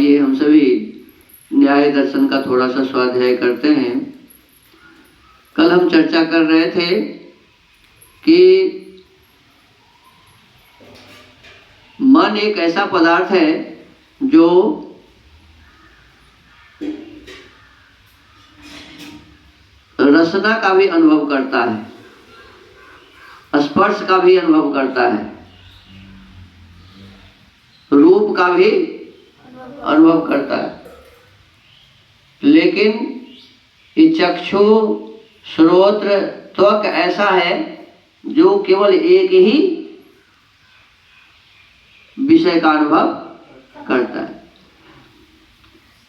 आइए हम सभी न्याय दर्शन का थोड़ा सा स्वाध्याय करते हैं। कल हम चर्चा कर रहे थे कि मन एक ऐसा पदार्थ है जो रसना का भी अनुभव करता है, स्पर्श का भी अनुभव करता है, रूप का भी अनुभव करता है, लेकिन ये चक्षु श्रोत्र त्वक ऐसा है जो केवल एक ही विषय का अनुभव करता है।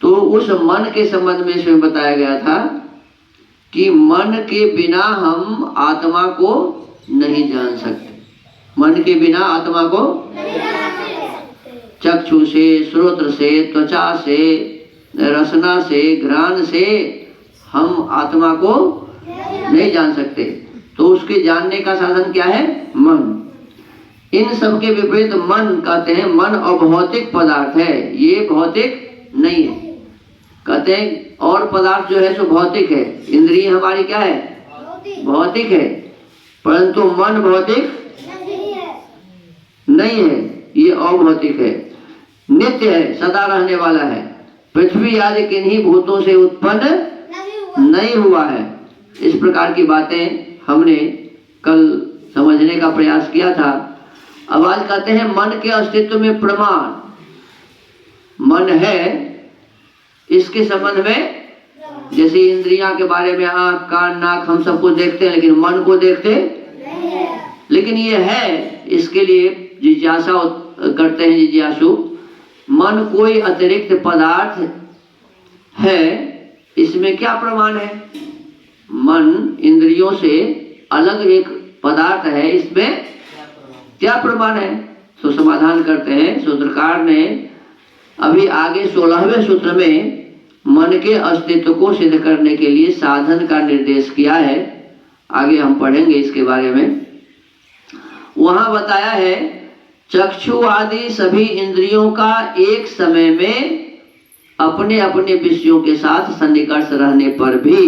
तो उस मन के संबंध में इसमें बताया गया था कि मन के बिना हम आत्मा को नहीं जान सकते। मन के बिना आत्मा को चक्षु से, श्रोत्र से, त्वचा से, रसना से, घ्राण से हम आत्मा को नहीं जान सकते। तो उसके जानने का साधन क्या है? मन। इन सब के विपरीत मन कहते हैं मन अभौतिक पदार्थ है, ये भौतिक नहीं है। कहते हैं और पदार्थ जो है सो भौतिक है, इंद्रिय हमारी क्या है? भौतिक है, परंतु मन भौतिक नहीं है, ये अभौतिक है, नित्य है, सदा रहने वाला है, पृथ्वी आदि किन्हीं भूतों से उत्पन्न नहीं हुआ है। इस प्रकार की बातें हमने कल समझने का प्रयास किया था। अब आज कहते हैं मन के अस्तित्व में प्रमाण। मन है, इसके संबंध में जैसे इंद्रियां के बारे में आंख, कान, नाक हम सबको देखते हैं, लेकिन मन को देखते लेकिन ये है, इसके लिए जिज्ञासा करते हैं जिज्ञासु। मन कोई अतिरिक्त पदार्थ है, इसमें क्या प्रमाण है? मन इंद्रियों से अलग एक पदार्थ है, इसमें क्या प्रमाण है? तो समाधान करते हैं सूत्रकार ने अभी आगे 16वें सूत्र में मन के अस्तित्व को सिद्ध करने के लिए साधन का निर्देश किया है। आगे हम पढ़ेंगे इसके बारे में। वहां बताया है चक्षु आदि सभी इंद्रियों का एक समय में अपने अपने विषयों के साथ सन्निकर्ष रहने पर भी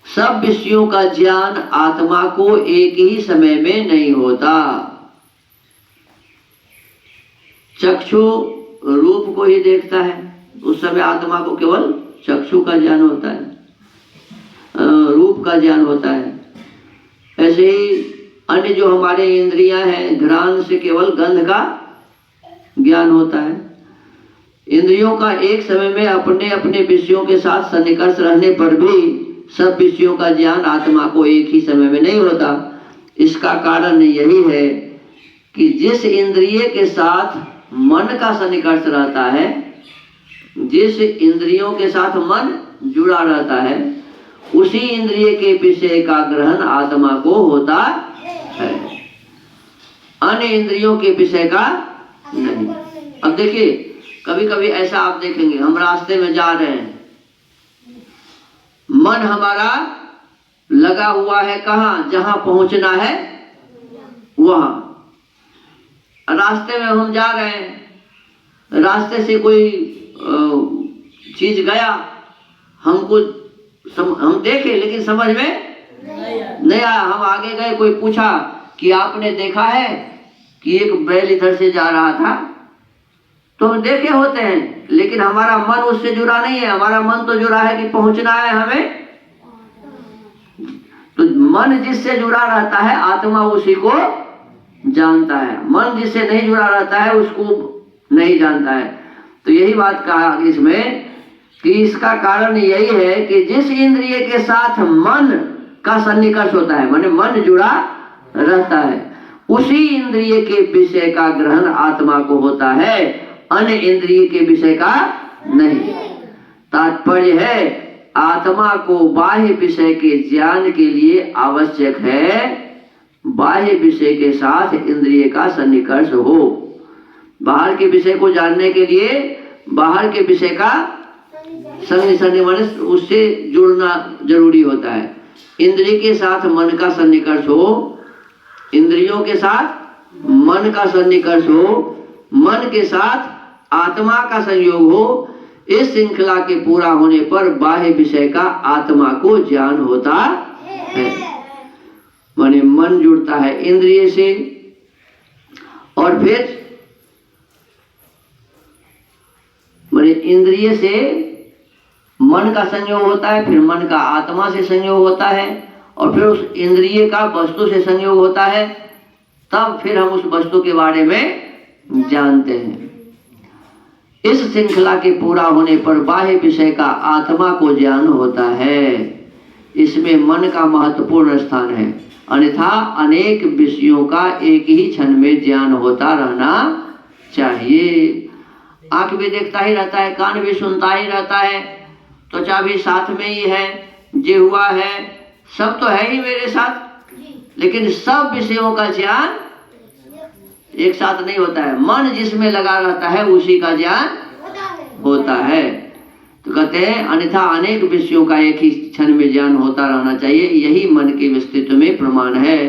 सब विषयों का ज्ञान आत्मा को एक ही समय में नहीं होता। चक्षु रूप को ही देखता है, उस समय आत्मा को केवल चक्षु का ज्ञान होता है, रूप का ज्ञान होता है। ऐसे ही अन्य जो हमारे इंद्रियां हैं, घ्राण से केवल गंध का ज्ञान होता है। इंद्रियों का एक समय में अपने अपने विषयों के साथ सन्निकर्ष रहने पर भी सब विषयों का ज्ञान आत्मा को एक ही समय में नहीं होता। इसका कारण यही है कि जिस इंद्रिय के साथ मन का सन्निकर्ष रहता है, जिस इंद्रियों के साथ मन जुड़ा रहता है, उसी इंद्रिय के विषय का ग्रहण आत्मा को होता है, अन्य इंद्रियों के विषय का नहीं। अब देखिए, कभी कभी ऐसा आप देखेंगे, हम रास्ते में जा रहे हैं, मन हमारा लगा हुआ है कहाँ? जहां पहुंचना है वहां। रास्ते में हम जा रहे हैं, रास्ते से कोई चीज गया, हमको हम देखे लेकिन समझ में नहीं आया। हम आगे गए, कोई पूछा कि आपने देखा है कि एक बैल इधर से जा रहा था, तो हम देखे होते हैं, लेकिन हमारा मन उससे जुड़ा नहीं है। हमारा मन तो जुड़ा है कि पहुंचना है हमें। तो मन जिससे जुड़ा रहता है आत्मा उसी को जानता है, मन जिससे नहीं जुड़ा रहता है उसको नहीं जानता है। तो यही बात कहा इसमें कि इसका कारण यही है कि जिस इंद्रिय के साथ मन का सन्निकर्ष होता है, माने मन जुड़ा रहता है, उसी इंद्रिय के विषय का ग्रहण आत्मा को होता है, अन्य इंद्रिय के विषय का नहीं। तात्पर्य है आत्मा को बाह्य विषय के ज्ञान के लिए आवश्यक है बाह्य विषय के साथ इंद्रिय का सन्निकर्ष हो। बाहर के विषय को जानने के लिए बाहर के विषय का सन्निकर्ष माने उससे जुड़ना जरूरी होता है। इंद्रिय के साथ मन का सन्निकर्ष हो, इंद्रियों के साथ मन का सन्निकर्ष हो, मन के साथ आत्मा का संयोग हो, इस श्रृंखला के पूरा होने पर बाह्य विषय का आत्मा को ज्ञान होता है। माने मन जुड़ता है इंद्रिय से, और फिर माने इंद्रिय से मन का संयोग होता है, फिर मन का आत्मा से संयोग होता है, और फिर उस इंद्रिय का वस्तु से संयोग होता है, तब फिर हम उस वस्तु के बारे में जानते हैं। इस श्रृंखला के पूरा होने पर बाह्य विषय का आत्मा को ज्ञान होता है। इसमें मन का महत्वपूर्ण स्थान है, अन्यथा अनेक विषयों का एक ही क्षण में ज्ञान होता रहना चाहिए। आंख भी देखता ही रहता है, कान भी सुनता ही रहता है, त्वचा भी साथ में ही है, जिह्वा है, सब तो है ही मेरे साथ, लेकिन सब विषयों का ज्ञान एक साथ नहीं होता है। मन जिसमें लगा रहता है उसी का ज्ञान होता है। तो कहते हैं अन्यथा अनेक विषयों का एक ही क्षण में ज्ञान होता रहना चाहिए। यही मन के अस्तित्व में प्रमाण है।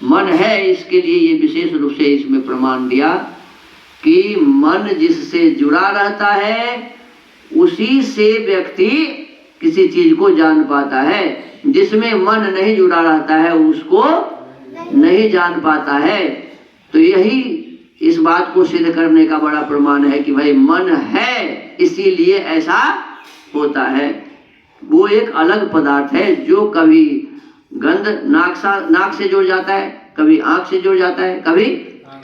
मन है, इसके लिए ये विशेष रूप से इसमें प्रमाण दिया कि मन जिससे जुड़ा रहता है उसी से व्यक्ति किसी चीज को जान पाता है। जिसमें मन नहीं जुड़ा रहता है उसको नहीं जान पाता है। तो यही इस बात को सिद्ध करने का बड़ा प्रमाण है कि भाई मन है, इसीलिए ऐसा होता है। वो एक अलग पदार्थ है जो कभी गंध नाक से जुड़ जाता है, कभी आंख से जुड़ जाता है, कभी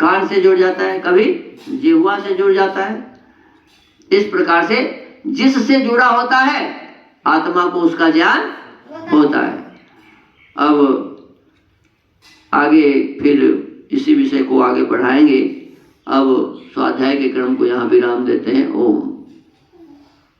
कान से जुड़ जाता है, कभी जिह्वा से जुड़ जाता है। इस प्रकार से जिससे जुड़ा होता है आत्मा को उसका ज्ञान होता है। अब आगे फिर इसी विषय को आगे बढ़ाएंगे। अब स्वाध्याय के क्रम को यहाँ विराम देते हैं। ओम।